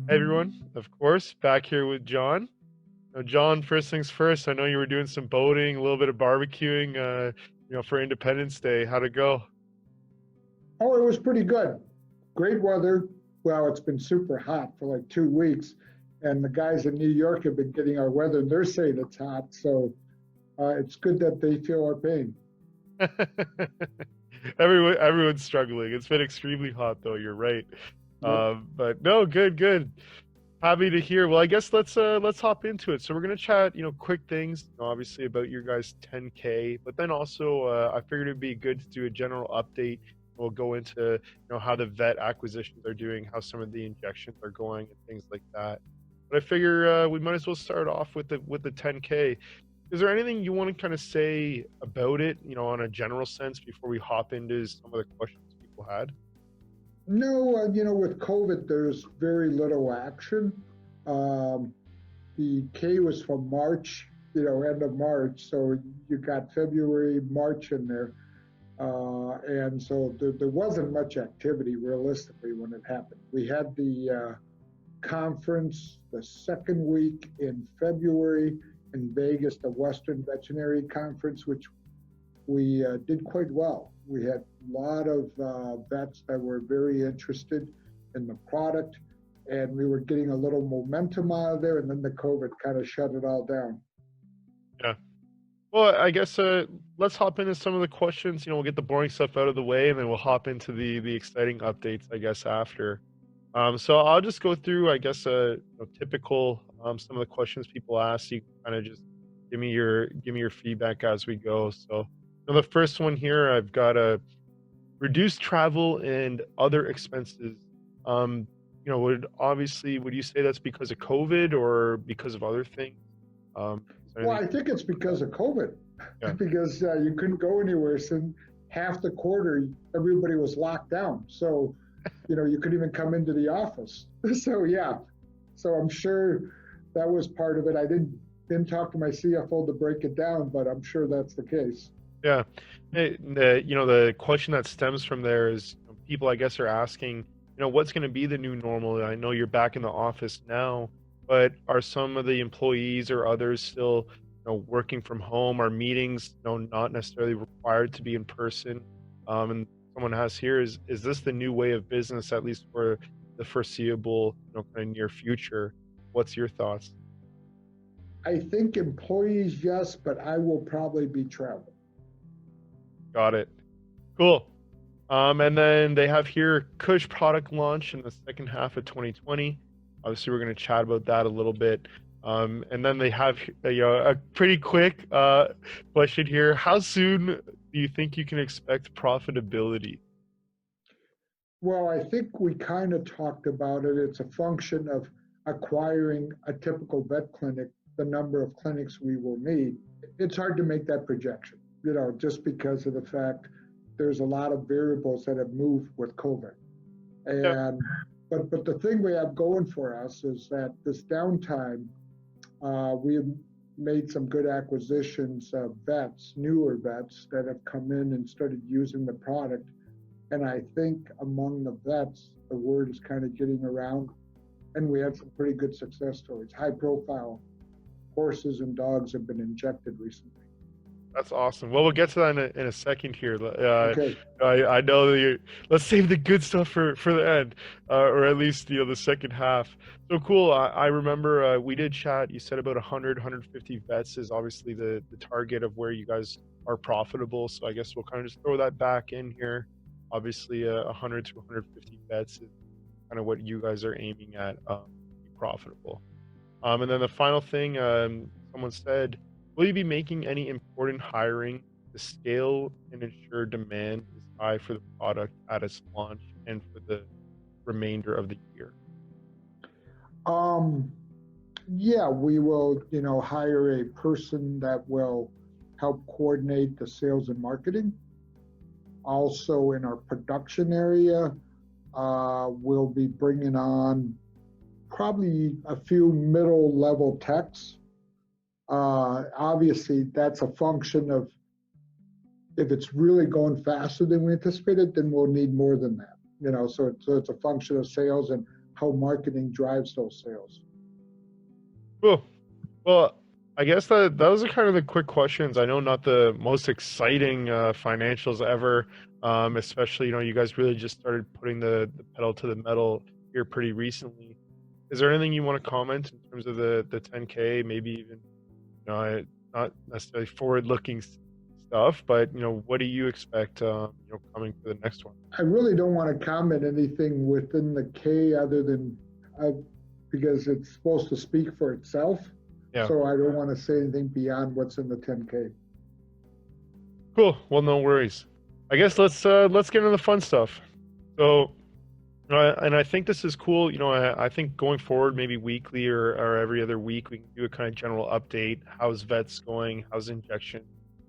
Hey everyone, of course, back here with John. Now, John, first things first, I know you were doing some boating, a little bit of barbecuing, for Independence Day. How'd it go? Oh, it was pretty good. Great weather. Well, it's been super hot for like 2 weeks, and the guys in New York have been getting our weather, and they're saying it's hot. So it's good that they feel our pain. Everyone's struggling. It's been extremely hot though, you're right. Yep. But no, good. Happy to hear. Well, I guess let's hop into it. So we're gonna chat, quick things, obviously about your guys' 10K, but then also I figured it'd be good to do a general update. We'll go into how the vet acquisitions are doing, how some of the injections are going, and things like that. But I figure we might as well start off with the 10K. Is there anything you want to kind of say about it, on a general sense, before we hop into some of the questions people had? No, with COVID, there's very little action. Um, the K was from March, end of March. So you got February, March in there. And so there wasn't much activity realistically when it happened. We had the conference the second week in February in Vegas, the Western Veterinary Conference, which we did quite well. We had a lot of vets that were very interested in the product, and we were getting a little momentum out of there, and then the COVID kind of shut it all down. Yeah. Well, I guess let's hop into some of the questions. We'll get the boring stuff out of the way, and then we'll hop into the exciting updates, I guess, after. So I'll just go through, I guess, typical some of the questions people ask. You kind of just give me your feedback as we go. So the first one here, I've got a reduced travel and other expenses. Um, would you say that's because of COVID or because of other things? Is there Well, anything? I think it's because of COVID, Yeah. because you couldn't go anywhere. So half the quarter, everybody was locked down. So, you couldn't even come into the office. So yeah, so I'm sure that was part of it. I didn't talk to my CFO to break it down, but I'm sure that's the case. Yeah. The question that stems from there is people, I guess, are asking, what's going to be the new normal? I know you're back in the office now, but are some of the employees or others still, working from home? Are meetings, not necessarily required to be in person? And someone has here is this the new way of business, at least for the foreseeable, kind of near future? What's your thoughts? I think employees, yes, but I will probably be traveling. Got it. Cool. And then they have here Kush product launch in the second half of 2020. Obviously, we're going to chat about that a little bit. And then they have a pretty quick question here. How soon do you think you can expect profitability? Well, I think we kind of talked about it. It's a function of acquiring a typical vet clinic, the number of clinics we will need. It's hard to make that projection, just because of the fact there's a lot of variables that have moved with COVID. Yeah. And but the thing we have going for us is that this downtime, we have made some good acquisitions of vets, newer vets that have come in and started using the product. And I think among the vets, the word is kind of getting around, and we had some pretty good success stories. High profile horses and dogs have been injected recently. That's awesome. Well, we'll get to that in a second here. Okay. I know that let's save the good stuff for the end, or at least the second half. So cool. I remember we did chat. You said about 100, 150 vets is obviously the target of where you guys are profitable. So I guess we'll kind of just throw that back in here. Obviously, 100 to 150 vets is kind of what you guys are aiming at, to be profitable. And then the final thing, someone said, will you be making any important hiring to scale and ensure demand is high for the product at its launch and for the remainder of the year? Um, yeah, we will, hire a person that will help coordinate the sales and marketing. Also, in our production area, we'll be bringing on probably a few middle level techs. Obviously, that's a function of if it's really going faster than we anticipated, then we'll need more than that. So it's a function of sales and how marketing drives those sales. Cool. Well, I guess that those are kind of the quick questions. I know not the most exciting financials ever, especially, you guys really just started putting the pedal to the metal here pretty recently. Is there anything you want to comment in terms of the 10K, maybe even, not necessarily forward-looking stuff, but, what do you expect, coming for the next one? I really don't want to comment anything within the K other than because it's supposed to speak for itself. Yeah. So I don't want to say anything beyond what's in the 10K. Cool. Well, no worries. I guess let's get into the fun stuff. So, and I think this is cool. I think going forward, maybe weekly or every other week, we can do a kind of general update. How's vets going? How's injection?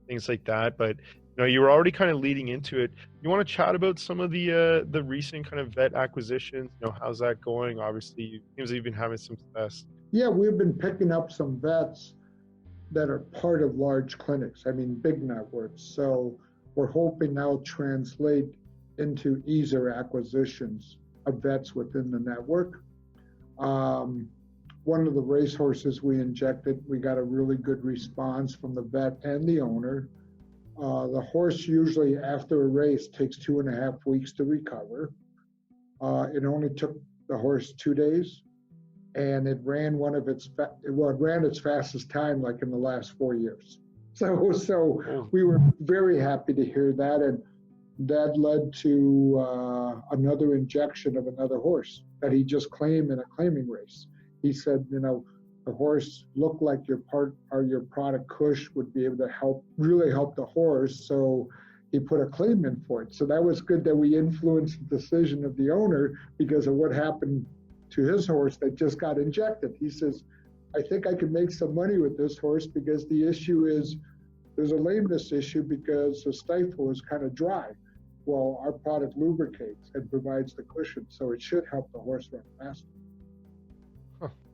Things like that. But you were already kind of leading into it. You want to chat about some of the recent kind of vet acquisitions? How's that going? Obviously, it seems you've been having some success. Yeah, we've been picking up some vets that are part of large clinics. I mean, big networks. So we're hoping now translate into easier acquisitions of vets within the network. One of the racehorses we injected, we got a really good response from the vet and the owner. The horse usually after a race takes 2.5 weeks to recover. It only took the horse 2 days, and it ran it ran its fastest time like in the last 4 years. So we were very happy to hear that, and that led to another injection of another horse that he just claimed in a claiming race. He said, the horse looked like your product Kush would be able to really help the horse. So he put a claim in for it. So that was good that we influenced the decision of the owner because of what happened to his horse that just got injected. He says, I think I can make some money with this horse because the issue is there's a lameness issue because the stifle is kind of dry. Well, our product lubricates and provides the cushion, so it should help the horse run faster.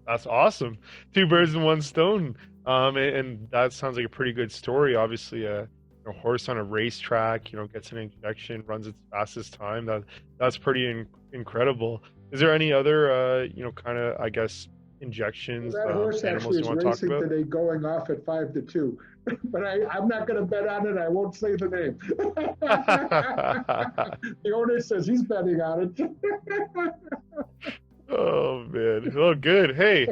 That's awesome. 2 birds in 1 stone. And that sounds like a pretty good story. Obviously, a horse on a racetrack, gets an injection, runs its fastest time. That's pretty incredible. Is there any other, kind of, I guess, injections? Well, that horse actually is racing today, going off at 5-2. But I'm not going to bet on it. I won't say the name. The owner says he's betting on it. Oh man! Oh, good. Hey,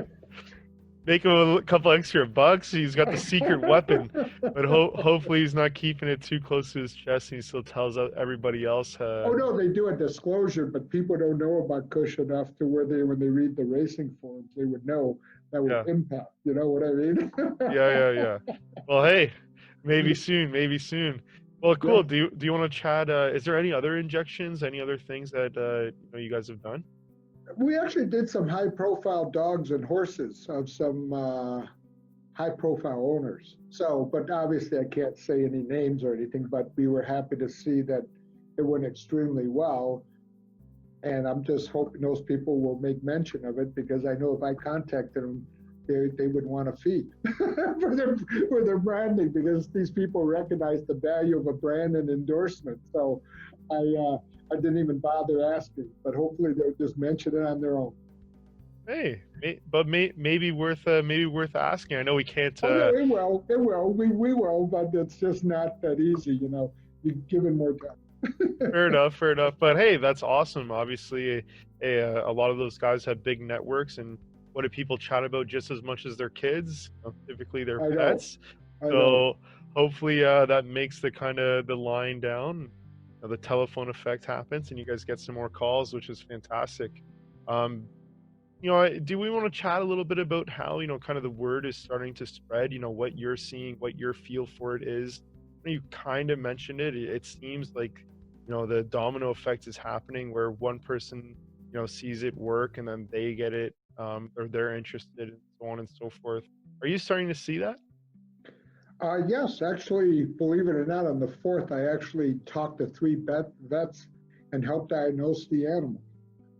make him a couple extra bucks. He's got the secret weapon, but hopefully he's not keeping it too close to his chest, and he still tells everybody else. Oh no, they do a disclosure, but people don't know about Kush enough to where when they read the racing forums, they would know that would impact. You know what I mean? Yeah. Well, hey, maybe soon. Well, cool. Yeah. Do you want to chat? Is there any other injections? Any other things that you guys have done? We actually did some high-profile dogs and horses of some high-profile owners. So, but obviously I can't say any names or anything, but we were happy to see that it went extremely well. And I'm just hoping those people will make mention of it because I know if I contacted them, they would want a fee for their branding because these people recognize the value of a brand and endorsement. So I didn't even bother asking, but hopefully they'll just mention it on their own. Hey, but maybe worth asking. I know we can't. Oh, no, it will. We will, but it's just not that easy. You're given more time. Fair enough. But hey, that's awesome. Obviously, a lot of those guys have big networks, and what do people chat about just as much as their kids? Typically, their pets. So hopefully, that makes the line down. The telephone effect happens and you guys get some more calls, which is fantastic. Do we want to chat a little bit about how, kind of the word is starting to spread, what you're seeing, what your feel for it is? You kind of mentioned it. It seems like, the domino effect is happening where one person, sees it work and then they get it, or they're interested and so on and so forth. Are you starting to see that? Yes, actually, believe it or not, on the 4th, I actually talked to 3 vets and helped diagnose the animal.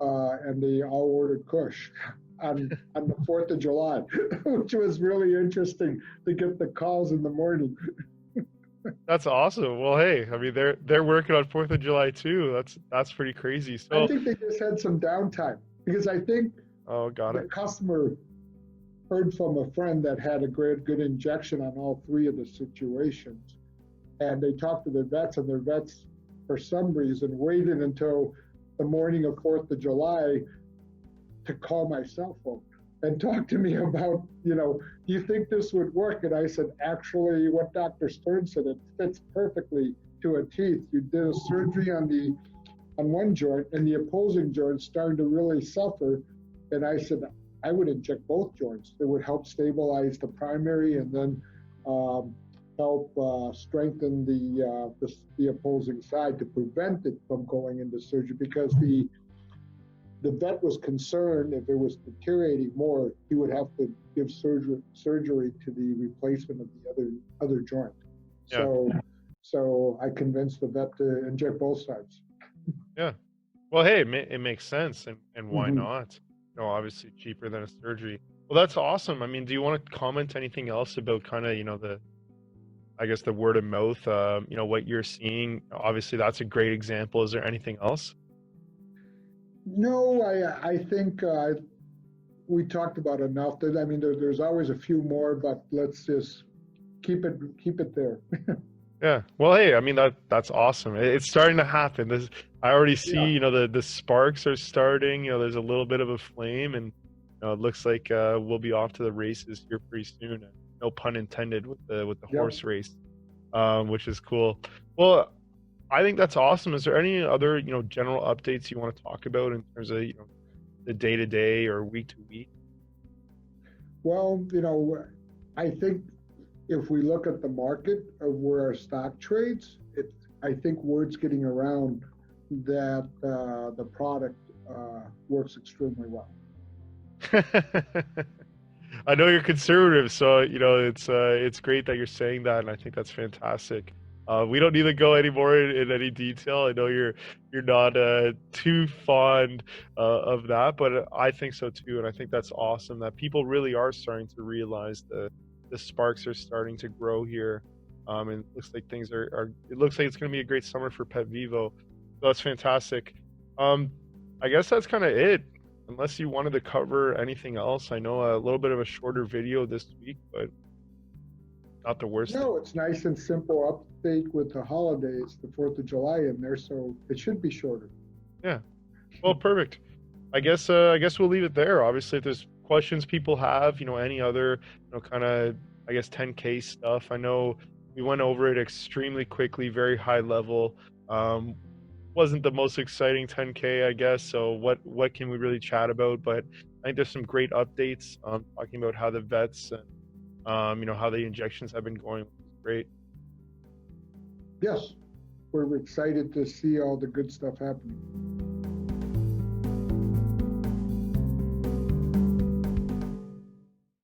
And they all ordered Kush on the 4th of July, which was really interesting to get the calls in the morning. That's awesome. Well, hey, I mean, they're working on 4th of July too. That's pretty crazy. So I think they just had some downtime. because I think Oh, got the it. customer heard from a friend that had a great good injection on all three of the situations, and they talked to their vets, and their vets, for some reason, waited until the morning of 4th of July to call my cell phone and talk to me about, do you think this would work? And I said, actually, what Dr. Stern said, it fits perfectly to a teeth. You did a surgery on one joint, and the opposing joint started to really suffer. And I said, I would inject both joints. It would help stabilize the primary, and then help strengthen the opposing side to prevent it from going into surgery, because the vet was concerned if it was deteriorating more, he would have to give surgery to the replacement of the other joint. Yeah. So I convinced the vet to inject both sides. Yeah. Well, hey, it makes sense, and why Mm-hmm. not? Obviously cheaper than a surgery. Well, that's awesome. I mean, do you want to comment anything else about kind of, the, I guess, the word of mouth, what you're seeing? Obviously, that's a great example. Is there anything else? No, I think we talked about enough. I mean, there's always a few more, but let's just keep it there. Yeah. Well, hey, I mean, that's awesome. It's starting to happen. I already see, Yeah. the sparks are starting. There's a little bit of a flame, and it looks like we'll be off to the races here pretty soon. No pun intended with the Yep. horse race, which is cool. Well, I think that's awesome. Is there any other, general updates you want to talk about in terms of, the day to day or week to week? Well, I think if we look at the market of where our stock trades, I think word's getting around that the product works extremely well. I know you're conservative, so it's great that you're saying that, and I think that's fantastic. We don't need to go any more in any detail. I know you're not too fond of that, but I think so too, and I think that's awesome that people really are starting to realize the sparks are starting to grow here. And it looks like things are. It looks like it's going to be a great summer for Petvivo. So that's fantastic. Um, I guess that's kind of it. Unless you wanted to cover anything else, I know a little bit of a shorter video this week, but not the worst thing. No, it's nice and simple update with the holidays, the 4th of July in there, so it should be shorter. Yeah. Well, perfect. I guess we'll leave it there. Obviously, if there's questions people have, any other, kind of, I guess, 10K stuff. I know we went over it extremely quickly, very high level. Wasn't the most exciting 10K, I guess. So what can we really chat about? But I think there's some great updates, talking about how the vets and how the injections have been going. Great. Yes, we're excited to see all the good stuff happening.